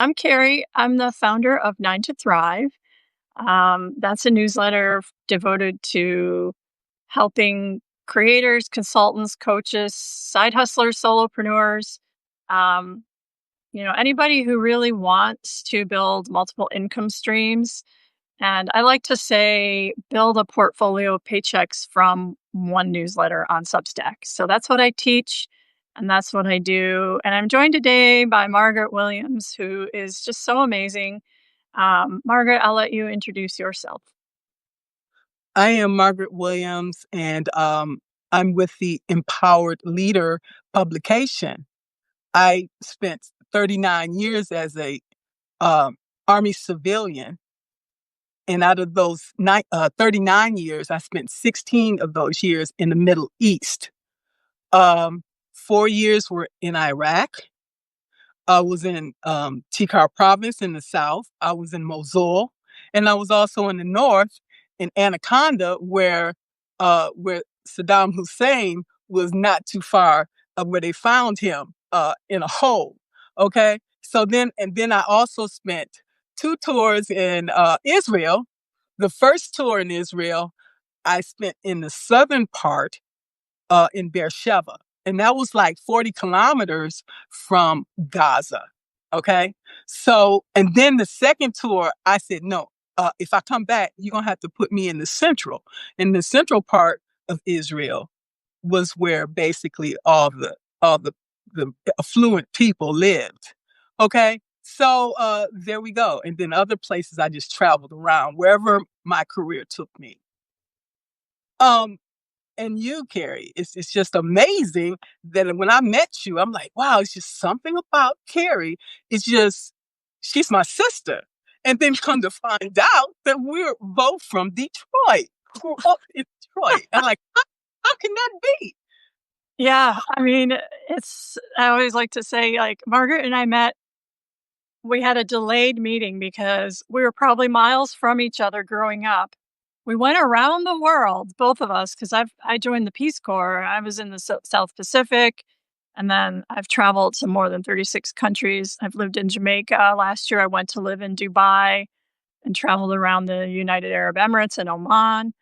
I'm Carrie. I'm the founder of Nine to Thrive. That's a newsletter devoted to helping creators, consultants, coaches, side hustlers, solopreneurs, um, anybody who really wants to build multiple income streams. And I like to say, build a portfolio of paychecks from one newsletter on Substack. So that's what I teach and that's what I do. And I'm joined today by Margaret Williams, who is just so amazing. Margaret, I'll let you introduce yourself. I am Margaret Williams, and I'm with the Empowered Leader publication. I spent 39 years as a um, Army civilian, and out of those 39 years, I spent 16 of those years in the Middle East. 4 years were in Iraq. I was in Tikar province in the south. I was in Mosul, and I was also in the north in Anaconda, where Saddam Hussein was not too far of where they found him in a hole. Okay, then I also spent 2 tours in Israel. The first tour in Israel, I spent in the southern part in Beersheba. And that was like 40 kilometers from Gaza. Okay. So, and then the second tour, I said, no, if I come back, you're going to have to put me in the central. In the central part of Israel was where basically all the affluent people lived. Okay. So there we go. And then other places I just traveled around wherever my career took me. Um, and you, Carrie, it's just amazing that when I met you, I'm like, wow, it's just something about Carrie. It's just, she's my sister. And then come to find out that we're both from Detroit, grew up in Detroit. I'm like, how can that be? Yeah, I mean, I always like to say, like, Margaret and I met, we had a delayed meeting because we were probably miles from each other growing up. We went around the world, both of us, because I joined the Peace Corps. I was in the South Pacific, and then I've traveled to more than 36 countries. I've lived in Jamaica. Last year, I went to live in Dubai and traveled around the United Arab Emirates and Oman.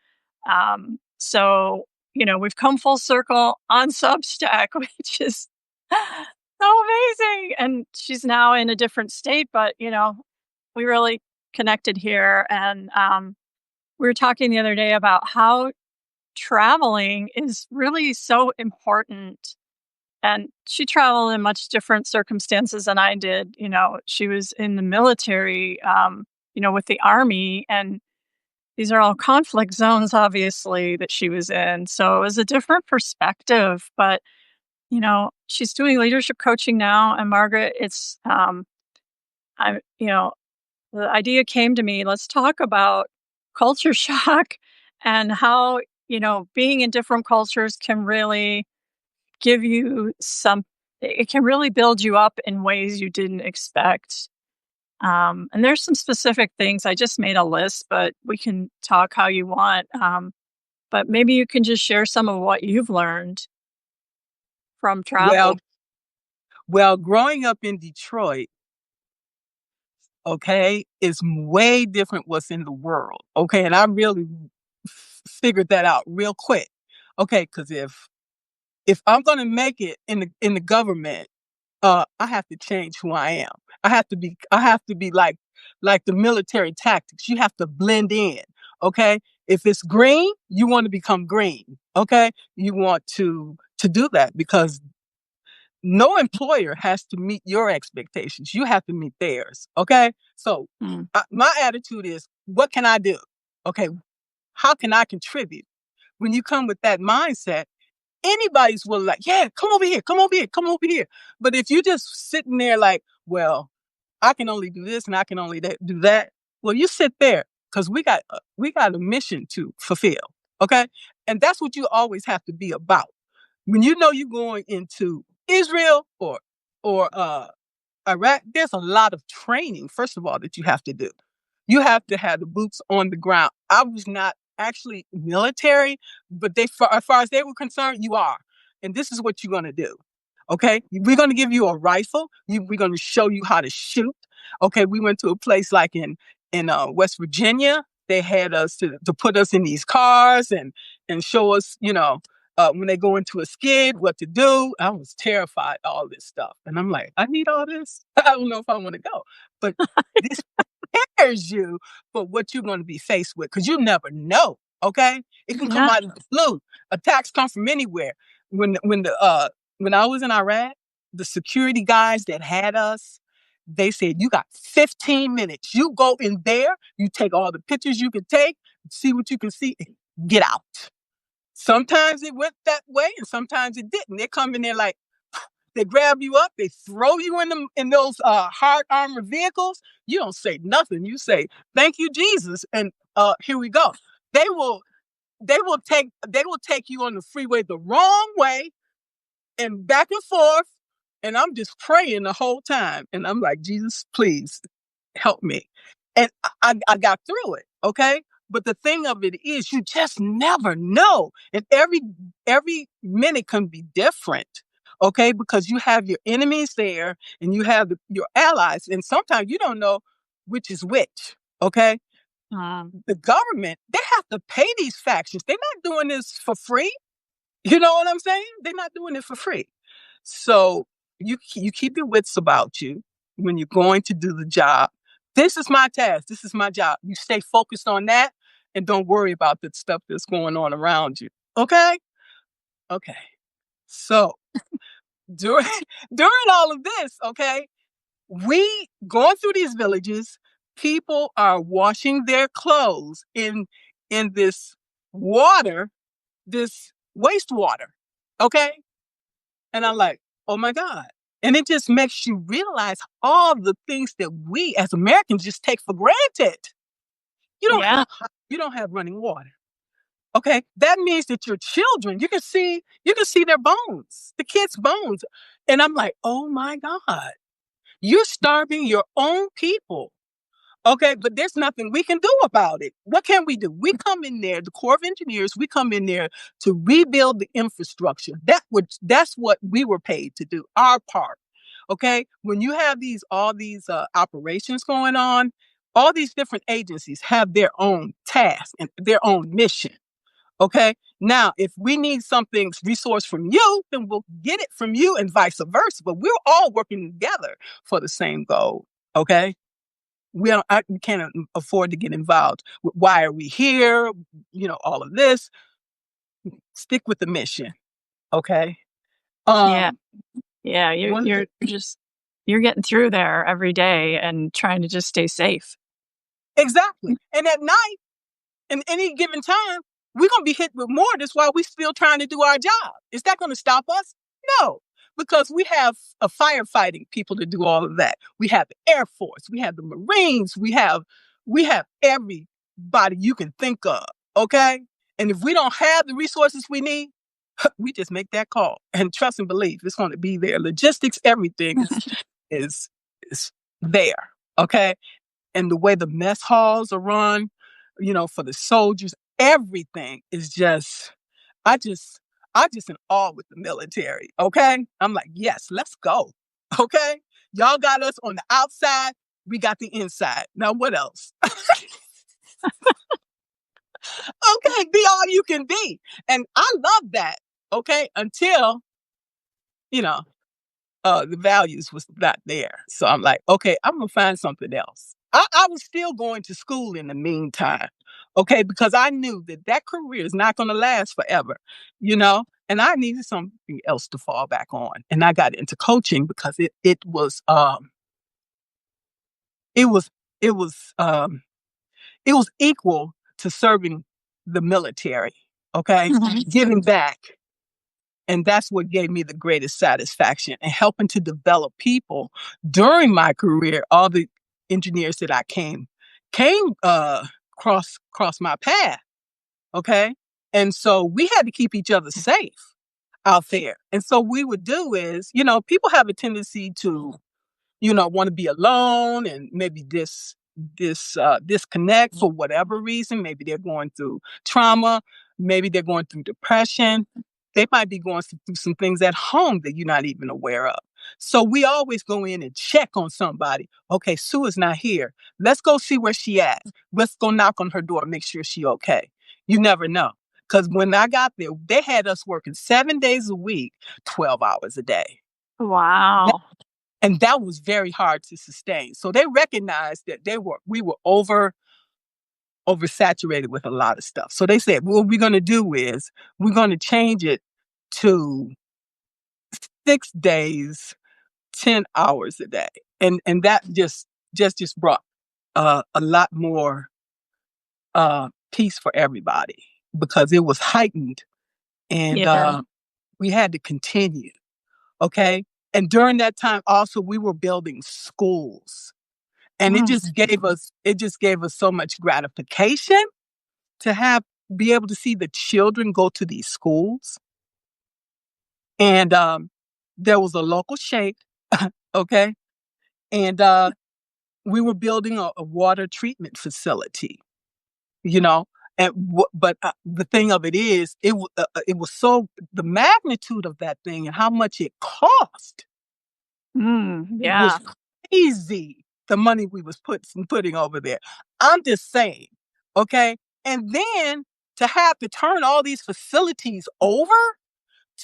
So, we've come full circle on Substack, which is so amazing. And she's now in a different state, but, we really connected here. And we were talking the other day about how traveling is really so important. And she traveled in much different circumstances than I did. She was in the military, with the Army, and these are all conflict zones, obviously, that she was in. So it was a different perspective. But, she's doing leadership coaching now. And Margaret, I, you know, the idea came to me, let's talk about culture shock and how, being in different cultures can really give you it can really build you up in ways you didn't expect. And there's some specific things. I just made a list, but we can talk how you want. But maybe you can just share some of what you've learned from Well, travel. well, growing up in Detroit, okay, is way different what's in the world. Okay. And I really figured that out real quick. Okay, because if I'm gonna make it in the government, I have to change who I am. I have to be like the military tactics. You have to blend in. Okay. If it's green, you want to become green. Okay. You want to do that because no employer has to meet your expectations. You have to meet theirs. Okay. So Mm. my attitude is, what can I do? Okay. How can I contribute? When you come with that mindset, anybody's will like, yeah, come over here, come over here, come over here. But if you just sitting there like, well, I can only do this and I can only do that. Well, you sit there because we got a mission to fulfill. Okay. And that's what you always have to be about. When you know you're going into Israel or Iraq, there's a lot of training, first of all, that you have to do. You have to have the boots on the ground. I was not actually military, but as far as they were concerned, you are. And this is what you're going to do. Okay, we're going to give you a rifle. We're going to show you how to shoot. Okay, we went to a place like in West Virginia. They had us to put us in these cars and show us, when they go into a skid, what to do. I was terrified of all this stuff, and I'm like, I need all this. I don't know if I want to go, but this prepares you for what you're going to be faced with because you never know. Okay, it can come Yeah. out of the blue. Attacks come from anywhere. When I was in Iraq, the security guys that had us, they said, you got 15 minutes. You go in there, you take all the pictures you can take, see what you can see, get out. Sometimes it went that way and sometimes it didn't. They come in there like, they grab you up, they throw you in those hard armored vehicles. You don't say nothing. You say, thank you, Jesus. And here we go. They will take you on the freeway the wrong way and back and forth. And I'm just praying the whole time. And I'm like, Jesus, please help me. And I got through it. Okay. But the thing of it is you just never know. And every minute can be different. Okay. Because you have your enemies there and you have your allies. And sometimes you don't know which is which. Okay. The government, they have to pay these factions. They're not doing this for free. You know what I'm saying? They're not doing it for free. So you keep your wits about you when you're going to do the job. This is my task. This is my job. You stay focused on that and don't worry about the stuff that's going on around you. Okay? Okay. So during during all of this, okay, we going through these villages, people are washing their clothes in this water, this wastewater. Okay? And I'm like, oh my God. And it just makes you realize all the things that we as Americans just take for granted. You don't Yeah. have you don't have running water. Okay. That means that your children, you can see their bones, the kids' bones. And I'm like, oh my God, you're starving your own people. Okay, but there's nothing we can do about it. What can we do? We come in there, the Corps of Engineers, we come in there to rebuild the infrastructure. That's what we were paid to do, our part. Okay, when you have all these operations going on, all these different agencies have their own task and their own mission. Okay, now if we need something resource from you, then we'll get it from you and vice versa. But we're all working together for the same goal. Okay. We can't afford to get involved. Why are we here? All of this. Stick with the mission, okay? Yeah. Um, Yeah. You're one you're just you're getting through there every day and trying to just stay safe. exactly. And at night, in any given time, we're gonna be hit with more. That's why we're still trying to do our job. Is that gonna stop us? No, because we have a firefighting people to do all of that. We have the Air Force, we have the Marines, we have everybody you can think of. Okay, and if we don't have the resources we need, we just make that call and trust and believe it's going to be there. Logistics, everything is is there. Okay, and the way the mess halls are run, for the soldiers, everything is just, I just, I just in awe with the military. Okay. I'm like, yes, let's go. Okay. Y'all got us on the outside. We got the inside. Now what else? Okay. Be all you can be. And I love that. Okay. Until, you know, the values was not there. So I'm like, okay, I'm gonna find something else. I was still going to school in the meantime, okay, because I knew that career is not going to last forever, and I needed something else to fall back on, and I got into coaching because it was it was it was equal to serving the military, okay, Mhm. giving back. And that's what gave me the greatest satisfaction and helping to develop people during my career. All the engineers that I came cross my path. Okay. And so we had to keep each other safe out there. And so we would do is, people have a tendency to, want to be alone and maybe disconnect for whatever reason. Maybe they're going through trauma, maybe they're going through depression. they might be going through some things at home that you're not even aware of. So we always go in and check on somebody. Okay, Sue is not here. Let's go see where she at. Let's go knock on her door, make sure she okay. You never know. Because when I got there, they had us working 7 days a week, 12 hours a day. That, Wow. and that was very hard to sustain. So they recognized that we were oversaturated with a lot of stuff. So they said, what we're going to do is we're going to change it to 6 days, 10 hours a day. And that just brought a lot more peace for everybody because it was heightened and Yeah. we had to continue. Okay. And during that time also we were building schools and Mm. it just gave us so much gratification to have be able to see the children go to these schools. And there was a local sheikh, okay, and we were building a water treatment facility, you know. And but the thing of it is, it was so the magnitude of that thing and how much it cost was Yeah. crazy. The money we was putting over there. I'm just saying, okay. And then to have to turn all these facilities over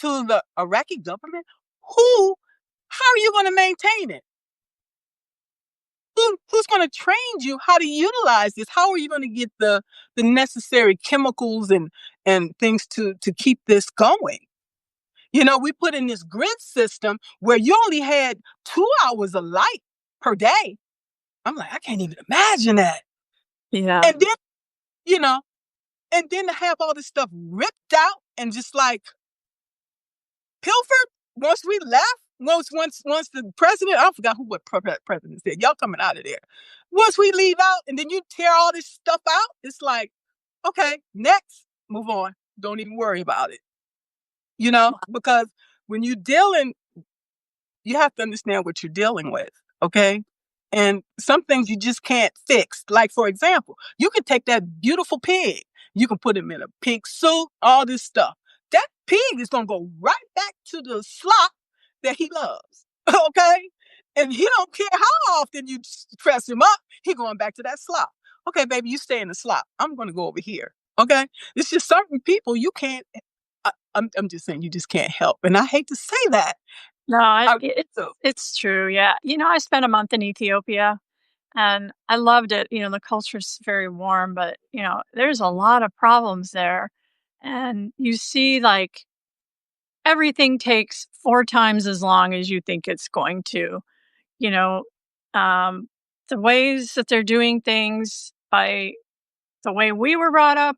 to the Iraqi government, who, how are you going to maintain it? Who's going to train you how to utilize this? How are you going to get the necessary chemicals and things to keep this going? You know, we put in this grid system where you only had 2 hours of light per day. I'm like, I can't even imagine that. Yeah. And then, you know, and then to have all this stuff ripped out and just like pilfered once we left. Once the president, I forgot what president said. Y'all coming out of there. Once we leave out, and then you tear all this stuff out, it's like, okay, next, move on. Don't even worry about it. You know, because when you're dealing you have to understand what you're dealing with, okay? And some things you just can't fix. Like, for example, you can take that beautiful pig, you can put him in a pink suit, all this stuff. That pig is going to go right back to the slop that he loves, okay? And he don't care how often you press him up, he going back to that slop. Okay, baby, you stay in the slop. I'm going to go over here, okay? It's just certain people you can't, I'm just saying you just can't help. And I hate to say that. No, I it's so it's true. Yeah. I spent a month in Ethiopia and I loved it. The culture's very warm, but there's a lot of problems there. And you see like everything takes 4 times as long as you think it's going to. You know, um the ways that they're doing things by the way we were brought up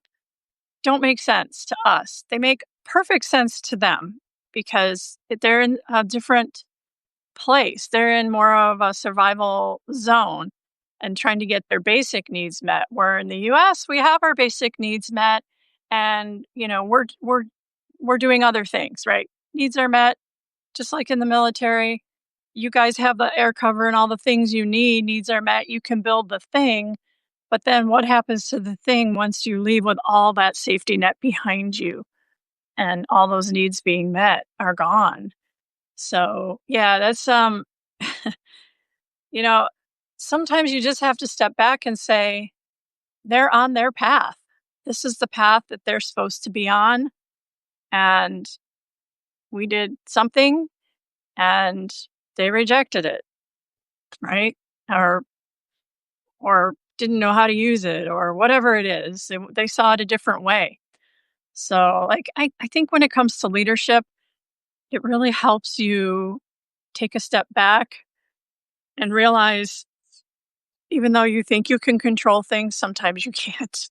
don't make sense to us. They make perfect sense to them because they're in a different place. They're in more of a survival zone and trying to get their basic needs met. Where in the US, we have our basic needs met and, we're doing other things, right? Needs are met just like in the military. You guys have the air cover and all the things you need. Needs are met. You can build the thing. But then what happens to the thing once you leave with all that safety net behind you and all those needs being met are gone? So, yeah, that's you know, sometimes you just have to step back and say they're on their path. This is the path that they're supposed to be on and we did something and they rejected it, right? Or or didn't know how to use it or whatever it is. They saw it a different way. So, like I think when it comes to leadership, it really helps you take a step back and realize even though you think you can control things, sometimes you can't.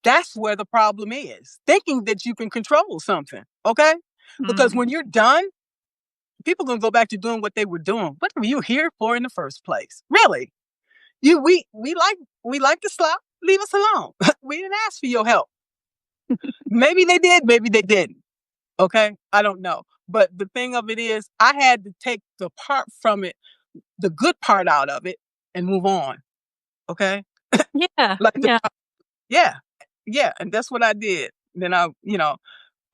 that's where the problem is. Thinking that you can control something, okay? Because Mm. when you're done, people gonna go back to doing what they were doing. What were you here for in the first place? Really? You we like to slop. Leave us alone. We didn't ask for your help. Maybe they did, maybe they didn't. Okay? I don't know. But the thing of it is, I had to take the part from it, the good part out of it, and move on. Okay? Yeah, Like the yeah. yeah. Yeah. And that's what I did. Then I,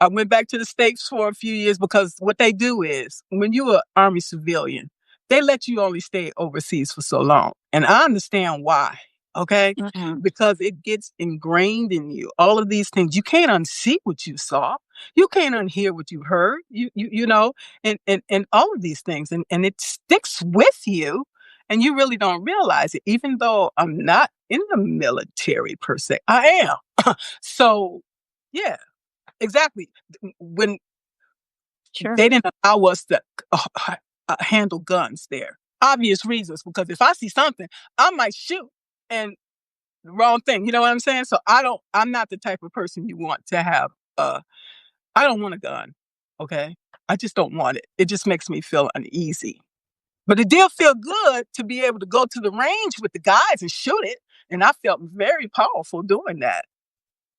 I went back to the States for a few years because what they do is when you're an Army civilian, they let you only stay overseas for so long. And I understand why. Okay. Mhm. Because it gets ingrained in you. All of these things. You can't unsee what you saw. You can't unhear what you heard. You know, and all of these things. And it sticks with you. And you really don't realize it, even though I'm not in the military per se. I am. So yeah, exactly. When Sure. they didn't allow us to handle guns there, obvious reasons. Because if I see something, I might shoot, and the wrong thing. You know what I'm saying? So I don't. I'm not the type of person you want to have. I don't want a gun. Okay, I just don't want it. It just makes me feel uneasy. But it did feel good to be able to go to the range with the guys and shoot it, and I felt very powerful doing that.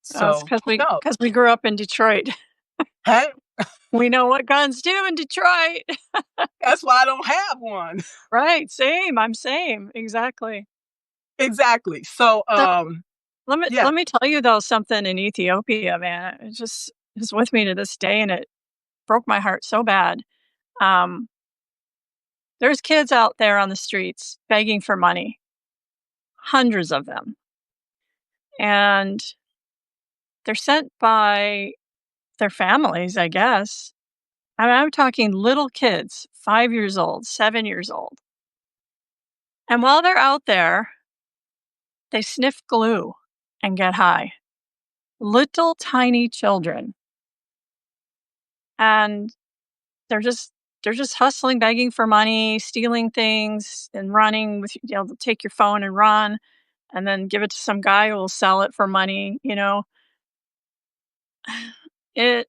It's So because no, we grew up in Detroit. hey, We know what guns do in Detroit. that's why I don't have one. Right, same, I'm same, exactly. Exactly. So, So, yeah. let me tell you, though, something in Ethiopia, man, it just is with me to this day, and it broke my heart so bad. Um, there's kids out there on the streets begging for money, hundreds of them, and they're sent by their families, I guess. I'm talking little kids, 5 years old, 7 years old, and while they're out there, they sniff glue and get high. Little tiny children, and they're just they're just hustling, begging for money, stealing things, and running with they'll take your phone and run, and then give it to some guy who will sell it for money, you know? It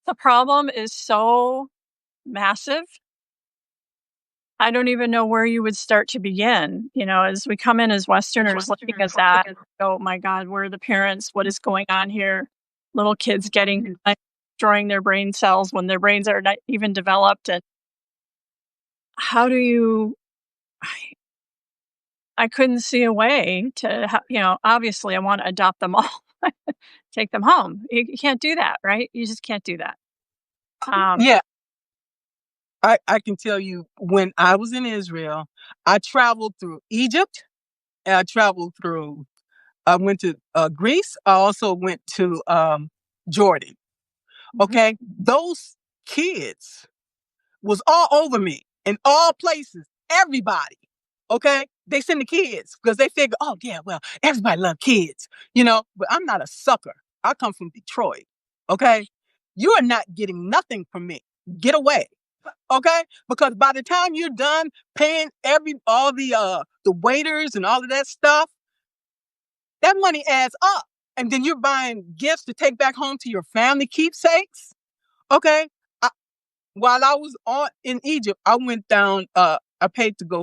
the problem is so massive, I don't even know where you would start to begin, as we come in as Westerners looking at that, "Oh my god, where are the parents? What is going on here?" Little kids getting destroying their brain cells when their brains are not even developed, and how do you I couldn't see a way to obviously, I wanna adopt them all, take them home. You can't do that, right? You just can't do that. Um Yeah, I can tell you when I was in Israel, I traveled through Egypt and I went to Greece. I also went to Jordan. Mhm. Okay. Those kids was all over me in all places, everybody. Okay. They send the kids because they figure, oh, yeah, well, everybody love kids, but I'm not a sucker. I come from Detroit. Okay. You are not getting nothing from me. Get away. Okay, because by the time you're done paying all the waiters and all of that stuff, that money adds up, and then you're buying gifts to take back home to your family keepsakes. Okay, I, while I was on in Egypt, I went down. I paid to go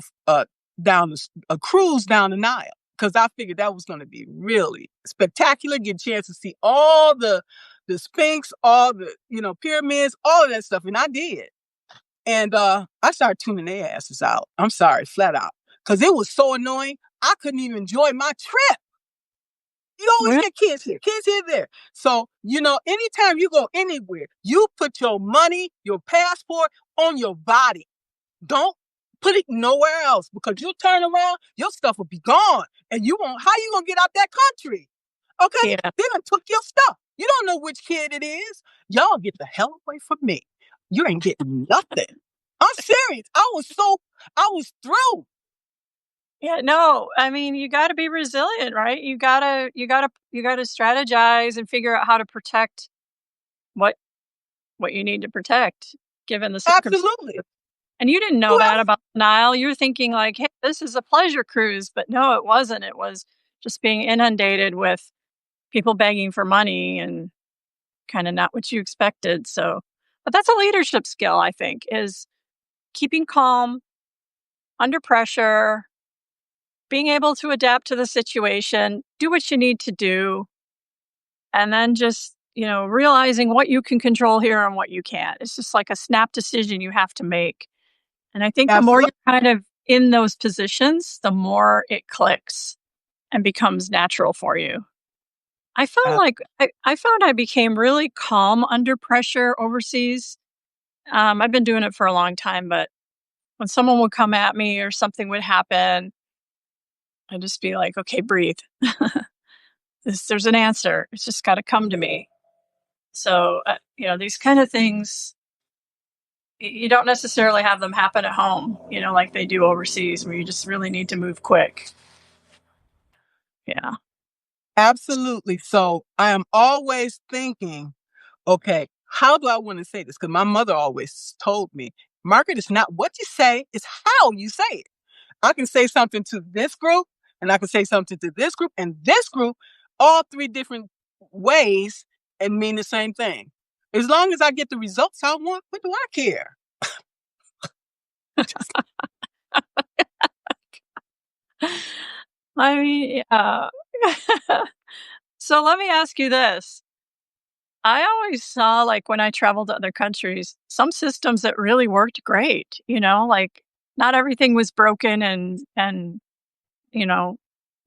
down a cruise down the Nile because I figured that was going to be really spectacular. Get a chance to see all the Sphinx, all the pyramids, all of that stuff, and I did. And I started tuning their asses out. I'm sorry, flat out. Because it was so annoying. I couldn't even enjoy my trip. You always Yeah. get kids here, kids here, there. So, anytime you go anywhere, you put your money, your passport on your body. Don't put it nowhere else because you'll turn around, your stuff will be gone. And how you gonna get out that country? Okay? Yeah. They done took your stuff. You don't know which kid it is. Y'all get the hell away from me. You ain't getting nothing. I'm serious. I was through. Yeah, no, I mean, you gotta be resilient, right? You gotta strategize and figure out how to protect what you need to protect given the circumstances. Absolutely. And you didn't know Who that else? about the Nile. You're thinking like, "Hey, this is a pleasure cruise," but no, it wasn't. It was just being inundated with people begging for money and kinda not what you expected, so but that's a leadership skill, I think, is keeping calm under pressure, being able to adapt to the situation, do what you need to do, and then just, realizing what you can control here and what you can't. It's just like a snap decision you have to make. And I think the more you're Absolutely. kind of in those positions, the more it clicks and becomes natural for you. I found Uh, like I found I became really calm under pressure overseas. I've been doing it for a long time, but when someone would come at me or something would happen, I'd just be like, "Okay, breathe. There's an answer. It's just got to come to me." So, these kind of things, you don't necessarily have them happen at home, like they do overseas, where you just really need to move quick. Yeah. Absolutely. So I am always thinking, okay, how do I want to say this? Because my mother always told me, Margaret, it's not what you say, it's how you say it. I can say something to this group, and I can say something to this group and this group, all three different ways, and mean the same thing. As long as I get the results I want, what do I care? Just I mean, so let me ask you this. I always saw, like, when I traveled to other countries, some systems that really worked great, like not everything was broken and, you know,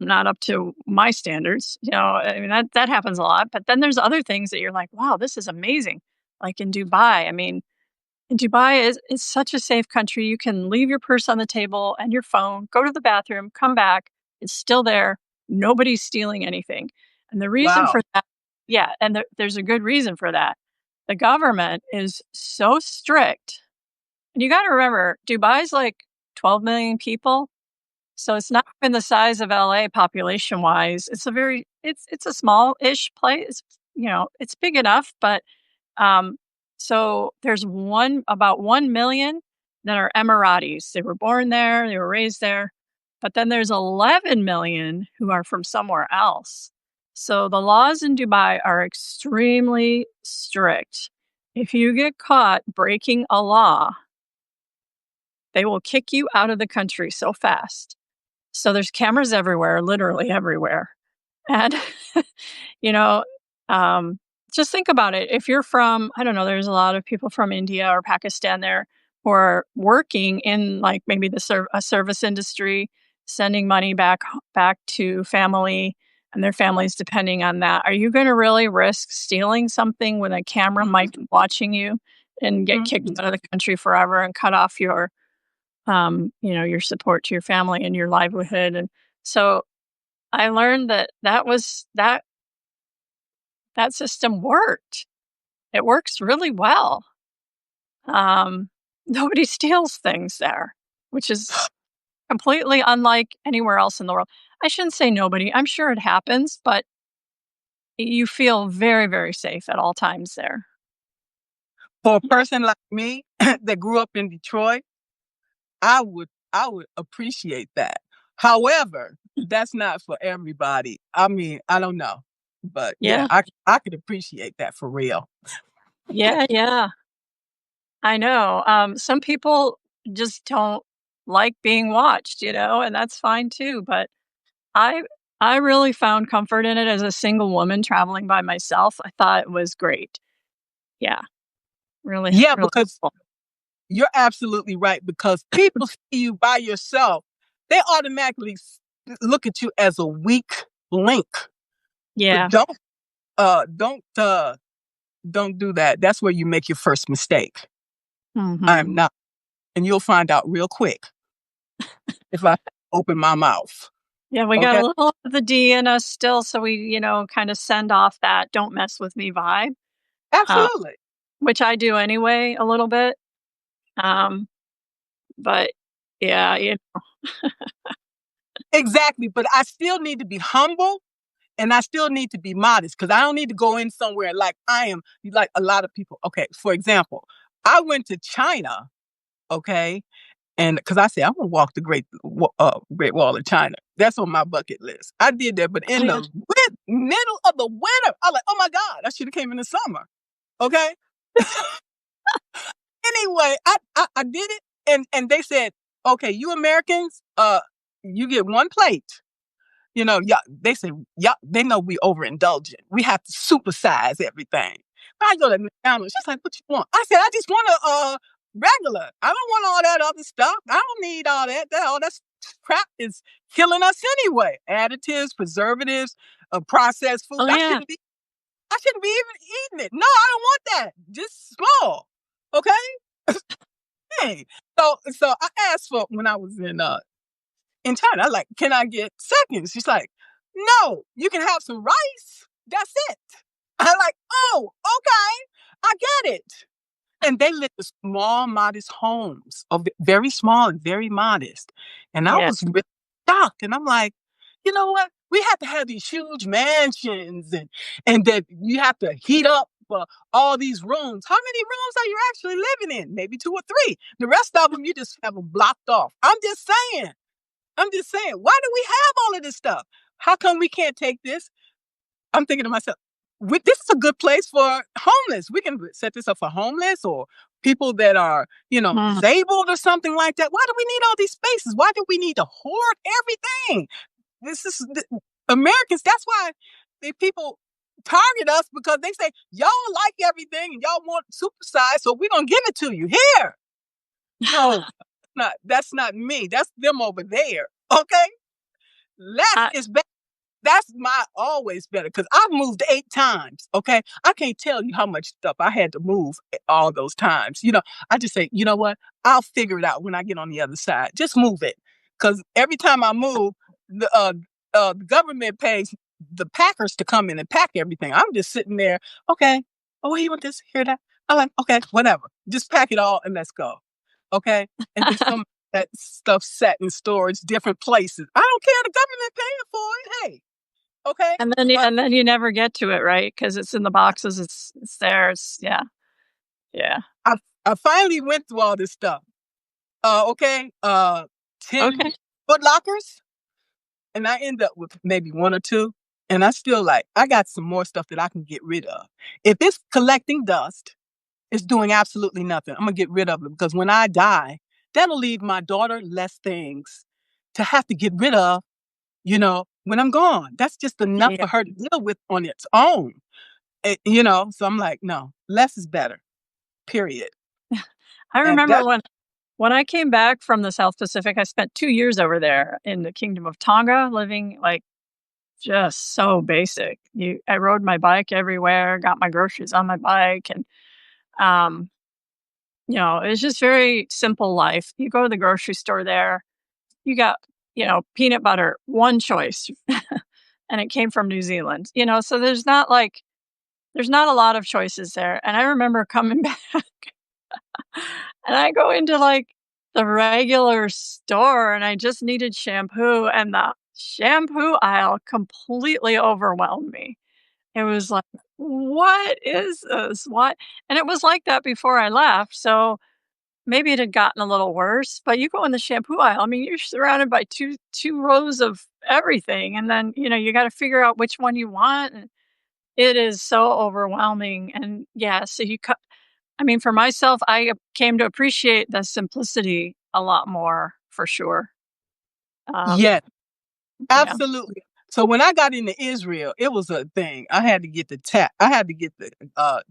not up to my standards. I mean, that happens a lot. But then there's other things that you're like, wow, this is amazing. Like in Dubai. I mean, and Dubai is such a safe country. You can leave your purse on the table and your phone, go to the bathroom, come back. It's still there. Nobody's stealing anything. And the reason wow. for that, yeah, and there's a good reason for that. The government is so strict. And you got to remember, Dubai's like 12 million people. So it's not even the size of LA population wise. It's a small ish place. It's big enough, but um, so there's about 1 million that are Emiratis. They were born there, they were raised there. But then there's 11 million who are from somewhere else. So the laws in Dubai are extremely strict. If you get caught breaking a law, they will kick you out of the country so fast. So there's cameras everywhere, literally everywhere. And You know, um, just think about it. If you're from, I don't know, there's a lot of people from India or Pakistan there who are working in like maybe a service industry, sending money back to family, and their families depending on that. Are you going to really risk stealing something when a camera might be watching you and get kicked Mhm. out of the country forever and cut off your support to your family and your livelihood? And so I learned that system worked. It works really well. Um, Nobody steals things there, which is completely unlike anywhere else in the world. I shouldn't say nobody. I'm sure it happens, but you feel very, very safe at all times there. For a person like me that grew up in Detroit, I would appreciate that. However, that's not for everybody. I mean, I don't know. But yeah, Yeah. I could appreciate that for real. Yeah. Yeah. I know. Some people just don't like being watched, and that's fine too. But I I really found comfort in it as a single woman traveling by myself. I thought it was great. Yeah, really, Yeah, really because cool. you're absolutely right. Because people see you by yourself, they automatically look at you as a weak link. But Yeah. don't do that. That's where you make your first mistake. I Mhm. am not, and you'll find out real quick if I open my mouth. Yeah, we got a Okay, little of the D in us still, so we, kinda send off that "don't mess with me" vibe, uh, absolutely. which I do anyway a little bit, um, but yeah, Exactly, but I still need to be humble and I still need to be modest because I don't need to go in somewhere like I am, like a lot of people. Okay, for example, I went to China, okay, and because I said I'm gonna walk the Great Wall of China. That's on my bucket list. I did that, but oh, in yeah. the middle of the winter, I was like, oh my god, I should have came in the summer. Okay, anyway, I did it, and they said, okay, you Americans, you get one plate. Yeah, they say, yeah, they know we overindulgent. We have to supersize everything. I go to McDonald's, she's like, what you want? I said, I just want a regular. I don't want all that other stuff. I don't need all that. All that crap is killing us anyway. Additives, preservatives. processed food. Oh, yeah. I shouldn't be even eating it. No, I don't want that. Just small. Okay. Hey. So I asked for when I was in China, I like, can I get seconds? She's like, no, you can have some rice. That's it. I like, oh, okay. I get it. And they lived in small, modest homes, of very small and very modest. And I Yeah. was really shocked. And I'm like, you know what? We have to have these huge mansions and that you have to heat up all these rooms. How many rooms are you actually living in? Maybe two or three. The rest of them, you just have them blocked off. I'm just saying. Why do we have all of this stuff? How come we can't take this? I'm thinking to myself, this is a good place for homeless. We can set this up for homeless or people that are, Mm. disabled or something like that. Why do we need all these spaces? Why do we need to hoard everything? This is Americans. That's why people target us because they say y'all like everything and y'all want supersize, so we're gonna give it to you here. No, that's not me. That's them over there. Okay, less I is better. That's my always better because I've moved 8 times. Okay. I can't tell you how much stuff I had to move all those times. I just say, you know what? I'll figure it out when I get on the other side. Just move it. Because every time I move, the government pays the packers to come in and pack everything. I'm just sitting there. Okay. Oh, you want this? Hear that? I'm like, okay, whatever. Just pack it all and let's go. Okay. And then some that stuff set in storage, different places. I don't care. The government paying for it. Hey, okay, but and then you never get to it, right? Because it's in the boxes, it's there, yeah, yeah. I I finally went through all this stuff. Okay, 10 Okay. foot lockers, and I end up with maybe one or two, and I got some more stuff that I can get rid of. If it's collecting dust, it's doing absolutely nothing. I'm gonna get rid of it because when I die, that'll leave my daughter less things to have to get rid of, when I'm gone. That's just enough Yeah. for her to deal with on its own. So I'm like, no, less is better. Period. I And remember that's when I came back from the South Pacific, I spent 2 years over there in the Kingdom of Tonga living, like, just so basic. I rode my bike everywhere, got my groceries on my bike, and, um, it's just very simple life. You go to the grocery store there, you got, peanut butter, one choice, and it came from New Zealand, so there's not a lot of choices there, and I remember coming back and I go into, like, the regular store, and I just needed shampoo, and the shampoo aisle completely overwhelmed me. It was like, "What is this? What?" And it was like that before I left, so maybe it had gotten a little worse, but you go in the shampoo aisle, I mean, you're surrounded by two rows of everything, and then, you gotta figure out which one you want, and it is so overwhelming, and, yeah, so I mean, for myself, came to appreciate the simplicity a lot more for sure. Um, yes, yeah. absolutely. So when I got into Israel, it was a thing. I had to get the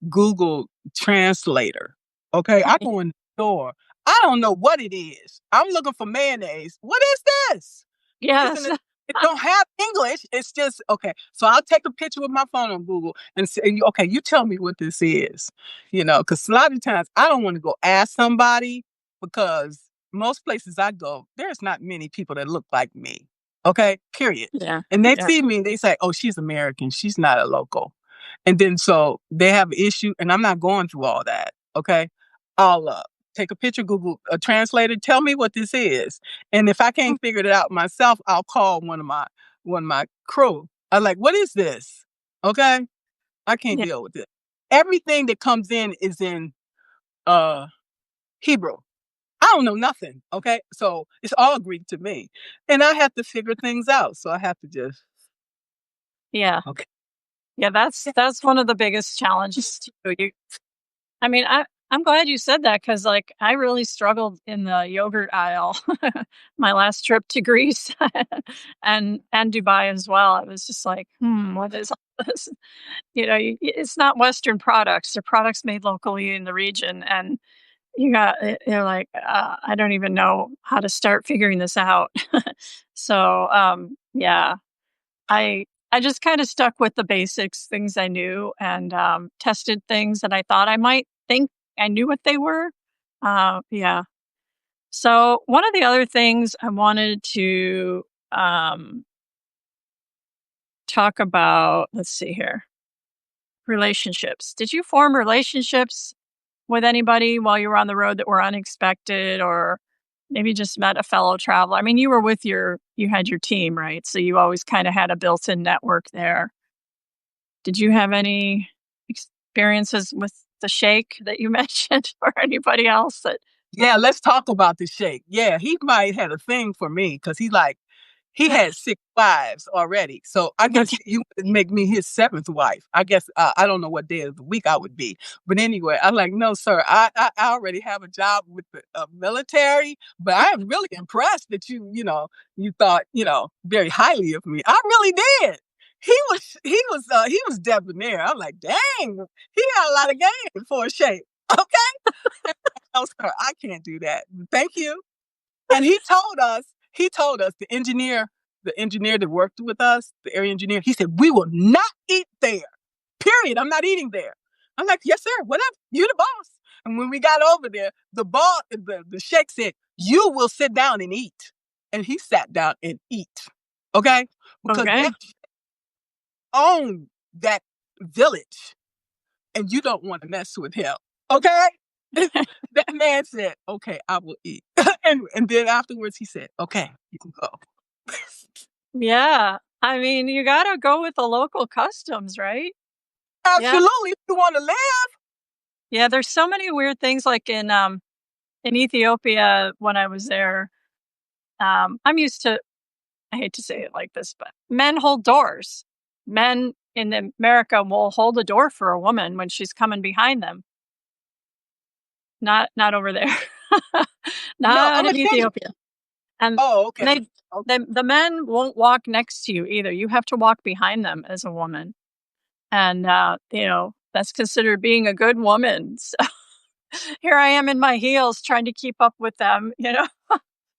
Google Translator. Okay, I Okay. go in the store. I don't know what it is. I'm looking for mayonnaise. What is this? Yes. Isn't it? It don't have English. It's just okay. So I'll take a picture with my phone on Google and say, okay, you tell me what this is. Because a lot of times I don't want to go ask somebody because most places I go, there's not many people that look like me. Okay, period. Yeah. And they Yeah. see me and they say, oh, she's American. She's not a local. And then so they have an issue, and I'm not going through all that. Okay, I'll take a picture, Google a translator, tell me what this is, and if I Mm. can't figure it out myself, I'll call one of my crew. I'm like, what is this? Okay, I can't Yeah. deal with it. Everything that comes in is in uh Hebrew. I don't know nothing. Okay, so it's all Greek to me, and I have to figure things out. So I have to just Yeah. okay. Yeah, that's one of the biggest challenges too. I mean, I'm glad you said that because, like, I really struggled in the yogurt aisle my last trip to Greece and Dubai as well. I was just like, what is all this? It's not Western products; they're products made locally in the region, and you're like, I don't even know how to start figuring this out. So, yeah, I I just kind of stuck with the basics, things I knew, and tested things that I thought I might think I knew what they were. Yeah. So one of the other things I wanted to um, talk about, let's see here, relationships. Did you form relationships with anybody while you were on the road that were unexpected, or maybe just met a fellow traveler? I mean, you were with you had your team, right? So you always kind of had a built-in network there. Did you have any experiences with the sheikh that you mentioned or anybody else that Yeah, let's talk about the Sheikh. Yeah, he might had a thing for me because he had 6 wives already, so I guess okay, he would make me his 7th wife. I guess, I don't know what day of the week I would be, but anyway, I'm like, "No, sir, I already have a job with the, military, but I am really impressed that you thought, very highly of me." I really did. He was debonair. I'm like, "Dang, he had a lot of game for a Sheikh." Okay? "No, sir, I can't do that. Thank you." And he told us, the engineer that worked with us, the area engineer, he said, "We will not eat there. Period. I'm not eating there." I'm like, "Yes, sir, whatever. You the boss." And when we got over there, the sheikh said, "You will sit down and eat." And he sat down and eat. Okay? Because okay, that owned that village and you don't want to mess with him. Okay? That man said, "Okay, I will eat." And then afterwards he said, "Okay, you can go." yeah. I mean, you got to go with the local customs, right? Yeah, Absolutely. If you want to live. yeah. There's so many weird things, like in Ethiopia when I was there. I'm used to. I hate to say it like this, but men hold doors. Men in America will hold a door for a woman when she's coming behind them. Not over there. No, I'm Not gonna in tell you. Ethiopia. And Oh, okay. they Okay. the men won't walk next to you either. You have to walk behind them as a woman. And that's considered being a good woman. So here I am in my heels trying to keep up with them,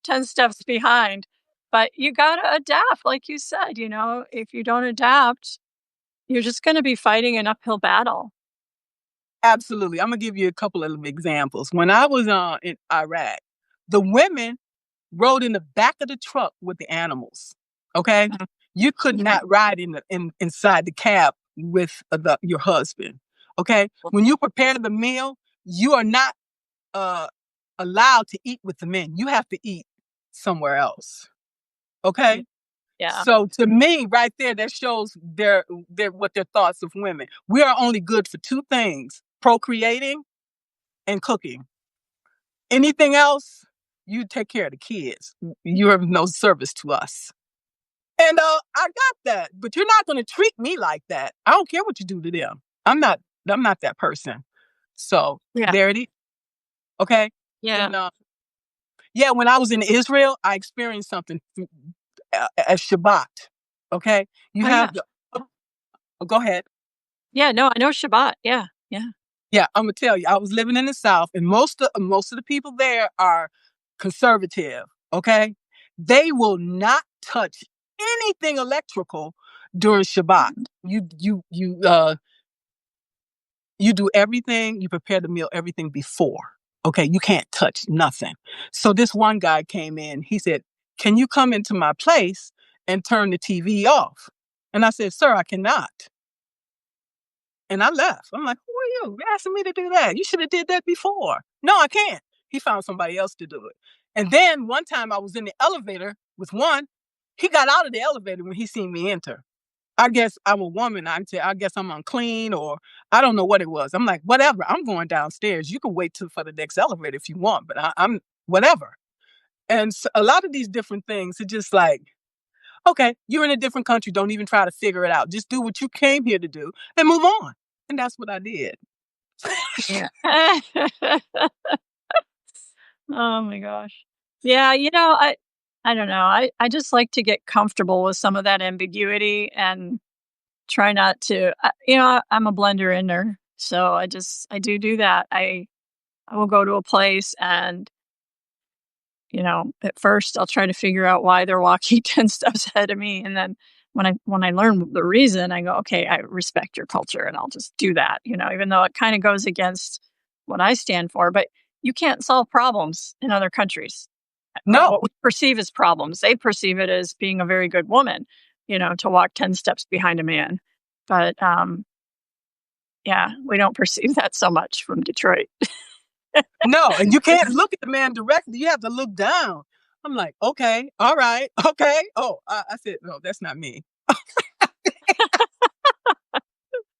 10 steps behind. But you got to adapt like you said, if you don't adapt, you're just going to be fighting an uphill battle. Absolutely. I'm gonna give you a couple of examples. When I was in Iraq, the women rode in the back of the truck with the animals. Okay, Mhm. you could not ride inside the cab with your husband. Okay, when you prepare the meal, you are not uh, allowed to eat with the men. You have to eat somewhere else. Yeah. Okay, Yeah. so to me, right there, that shows their thoughts of women. We are only good for 2 things: procreating and cooking. Anything else, you take care of the kids. You're of no service to us. And I got that, but you're not going to treat me like that. I don't care what you do to them. I'm not. I'm not that person. So Yeah. there it is. Okay. Yeah. And yeah, when I was in Israel, I experienced something as Shabbat. Okay, you Oh, yeah. have the. Oh, go ahead. Yeah. No, I know Shabbat. Yeah. Yeah. Yeah, I'm gonna tell you. I was living in the South, and most of the people there are conservative. Okay, they will not touch anything electrical during Shabbat. Mhm. You do everything. You prepare the meal, everything before. Okay, you can't touch nothing. So this one guy came in. He said, "Can you come into my place and turn the TV off?" And I said, "Sir, I cannot." And I left. I'm like, "Who are you? You're asking me to do that. You should have did that before." "No, I can't." He found somebody else to do it. And then one time I was in the elevator with one. He got out of the elevator when he seen me enter. I guess I'm a woman. I guess I'm unclean, or I don't know what it was. I'm like, whatever. I'm going downstairs. You can wait for the next elevator if you want, but I'm whatever. And so a lot of these different things are just like, okay, you're in a different country. Don't even try to figure it out. Just do what you came here to do and move on. And that's what I did. Yeah. Oh my gosh. Yeah, I don't know. I just like to get comfortable with some of that ambiguity and try not to I'm a blender inner. So I do that. I will go to a place and at first I'll try to figure out why they're walking 10 steps ahead of me, and then when I learn the reason, I go, okay, I respect your culture, and I'll just do that. Even though it kind of goes against what I stand for. But you can't solve problems in other countries. No, What we perceive as problems, they perceive it as being a very good woman, to walk 10 steps behind a man. But yeah, we don't perceive that so much from Detroit. no, and you can't look at the man directly. You have to look down. I'm like, okay, all right, okay. Oh, I said, no, that's not me.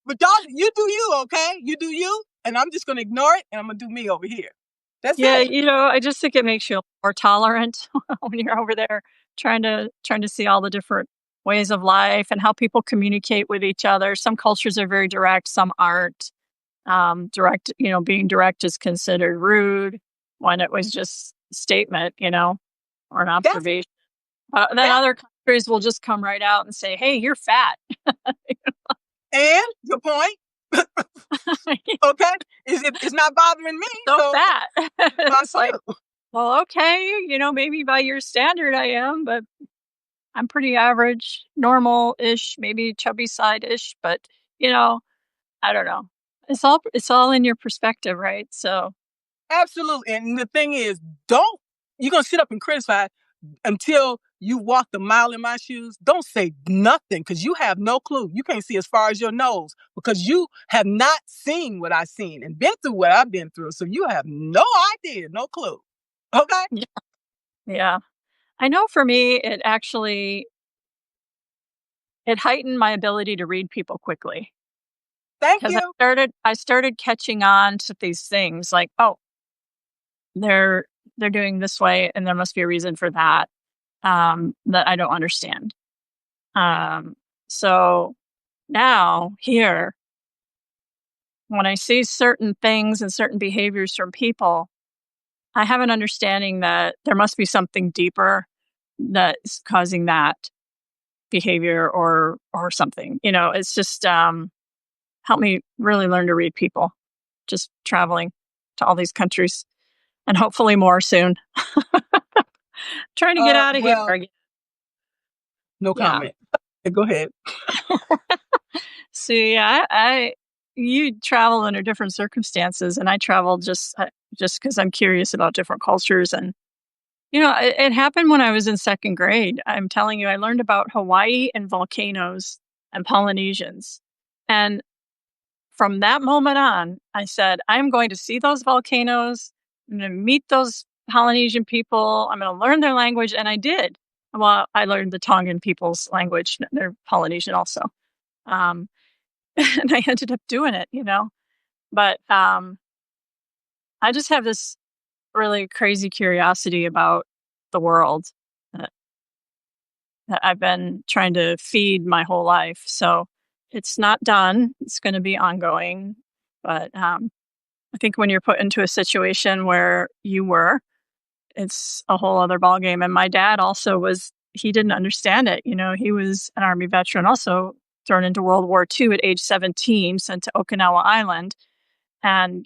But y'all, you do you, okay? You do you, and I'm just gonna ignore it, and I'm gonna do me over here. That's Yeah, it. I just think it makes you more tolerant when you're over there trying to see all the different ways of life and how people communicate with each other. Some cultures are very direct, some aren't. Direct, being direct is considered rude when it was just a statement, or an That's observation. Then that. other countries will just come right out and say, "Hey, you're fat." And your point, okay? It's not bothering me, So so fat. about It's like, you. well, okay, maybe by your standard I am, but I'm pretty average, normal-ish, maybe chubby side-ish, but, you know, I don't know. It's all in your perspective, right? So, Absolutely. And the thing is, don't you're gonna sit up and criticize until you walk the mile in my shoes. Don't say nothing because you have no clue. You can't see as far as your nose because you have not seen what I've seen and been through what I've been through. So you have no idea, no clue. Okay? yeah. Yeah. I know for me, it heightened my ability to read people quickly Thank because I you. started I started catching on to these things like, "Oh, they're they're doing this way, and there must be a reason for that, that I don't understand." Um, so now here, when I see certain things and certain behaviors from people, I have an understanding that there must be something deeper that's causing that behavior or something. It's just helped me really learn to read people. Just traveling to all these countries and hopefully more soon. Trying to get out of here Well, again. no Yeah. comment. Go ahead. See, yeah, you travel under different circumstances, and I travel just because I'm curious about different cultures. And it happened when I was in second grade. I'm telling you, I learned about Hawaii and volcanoes and Polynesians, and from that moment on, I said, I'm going to see those volcanoes. I'm going to meet those Polynesian people. I'm going to learn their language. And I did. Well, I learned the Tongan people's language. They're Polynesian also. Um, and I ended up doing it. But I just have this really crazy curiosity about the world that, that I've been trying to feed my whole life. So it's not done, it's going to be ongoing. But I think when you're put into a situation where you were, it's a whole other ballgame. And my dad also he didn't understand it. He was an Army veteran, also thrown into World War II at age 17, sent to Okinawa Island. And,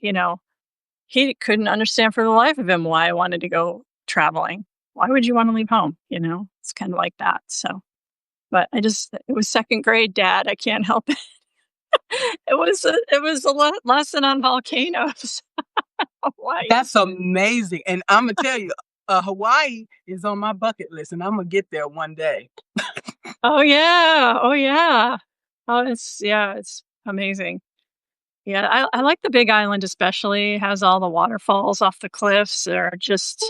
he couldn't understand for the life of him why I wanted to go traveling. Why would you want to leave home? It's kind of like that. So, but it was second grade, Dad. I can't help it. It was a lesson on volcanoes. Hawaii. That's amazing. And I'm gonna tell you, Hawaii is on my bucket list, and I'm gonna get there one day. Oh yeah. Oh yeah. Oh, it's amazing. Yeah, I like the Big Island especially. It has all the waterfalls off the cliffs. They're just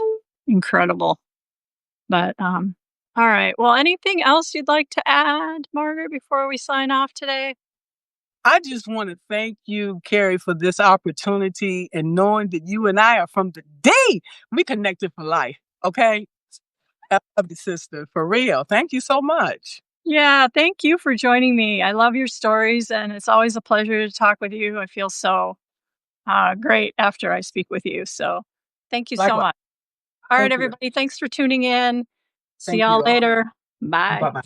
incredible. But all right. Well, anything else you'd like to add, Margaret, before we sign off today? I just want to thank you, Carrie, for this opportunity and knowing that you and I are from the day we connected for life. Okay, I love you, sister, for real. Thank you so much. Yeah, thank you for joining me. I love your stories, and it's always a pleasure to talk with you. I feel so great after I speak with you. So thank you so Likewise. much. All right, Thank you. everybody. Thanks for tuning in. See Thank y'all you all. later. Bye Bye. bye.